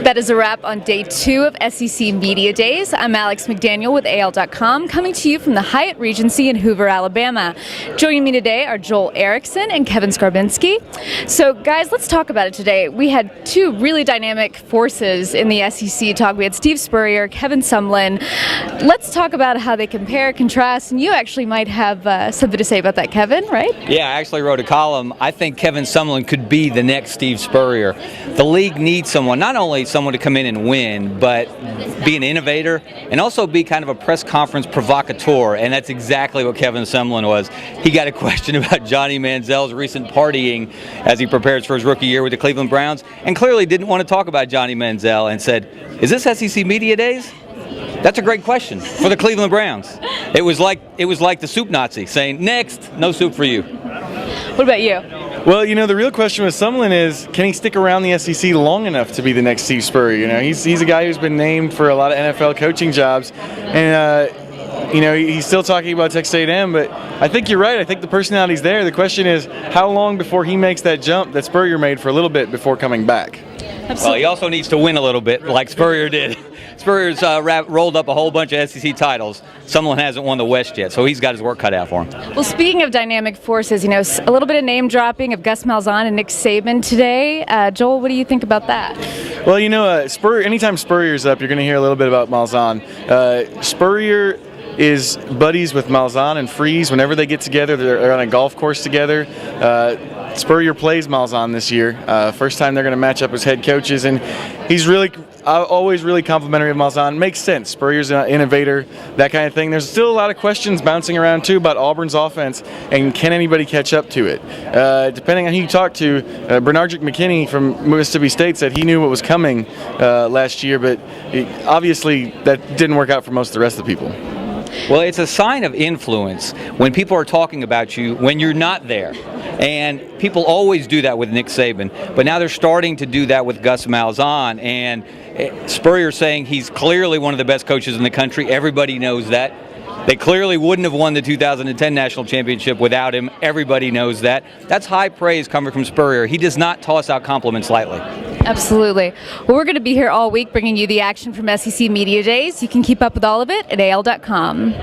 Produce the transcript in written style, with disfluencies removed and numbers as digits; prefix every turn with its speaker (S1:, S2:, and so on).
S1: That is a wrap on day 2 of SEC Media Days. I'm Alex McDaniel with AL.com, coming to you from the Hyatt Regency in Hoover, Alabama. Joining me today are Joel Erickson and Kevin Scarbinsky. So, guys, let's talk about it today. We had 2 really dynamic forces in the SEC talk. We had Steve Spurrier, Kevin Sumlin. Let's talk about how they compare, contrast, and you actually might have something to say about that, Kevin, right?
S2: Yeah, I actually wrote a column. I think Kevin Sumlin could be the next Steve Spurrier. The league needs someone, not only someone to come in and win, but be an innovator and also be kind of a press conference provocateur, and that's exactly what Kevin Sumlin was. He got a question about Johnny Manziel's recent partying as he prepares for his rookie year with the Cleveland Browns, and clearly didn't want to talk about Johnny Manziel and said, "Is this SEC Media Days?" That's a great question for the Cleveland Browns. It was like the soup Nazi saying, "Next, no soup for you."
S1: What about you?
S3: Well, the real question with Sumlin is, can he stick around the SEC long enough to be the next Steve Spurrier? He's a guy who's been named for a lot of NFL coaching jobs, and he's still talking about Texas A&M. But I think you're right. I think the personality's there. The question is, how long before he makes that jump that Spurrier made for a little bit before coming back?
S1: Absolutely.
S2: Well, he also needs to win a little bit, like Spurrier did. Spurrier's rolled up a whole bunch of SEC titles. Sumlin hasn't won the West yet, so he's got his work cut out for him.
S1: Well, speaking of dynamic forces, a little bit of name dropping of Gus Malzahn and Nick Saban today. Joel, what do you think about that?
S3: Well, anytime Spurrier's up, you're going to hear a little bit about Malzahn. Spurrier is buddies with Malzahn and Freeze. Whenever they get together, they're on a golf course together. Spurrier plays Malzahn this year. First time they're going to match up as head coaches, and he's always really complimentary of Malzahn. Makes sense. Spurrier's an innovator, that kind of thing. There's still a lot of questions bouncing around too about Auburn's offense and can anybody catch up to it. Depending on who you talk to, Bernardrick McKinney from Mississippi State said he knew what was coming last year, but obviously that didn't work out for most of the rest of the people.
S2: Well, it's a sign of influence when people are talking about you when you're not there. And people always do that with Nick Saban. But now they're starting to do that with Gus Malzahn. And Spurrier saying he's clearly one of the best coaches in the country. Everybody knows that. They clearly wouldn't have won the 2010 National Championship without him. Everybody knows that. That's high praise coming from Spurrier. He does not toss out compliments lightly.
S1: Absolutely. Well, we're going to be here all week bringing you the action from SEC Media Days. You can keep up with all of it at AL.com.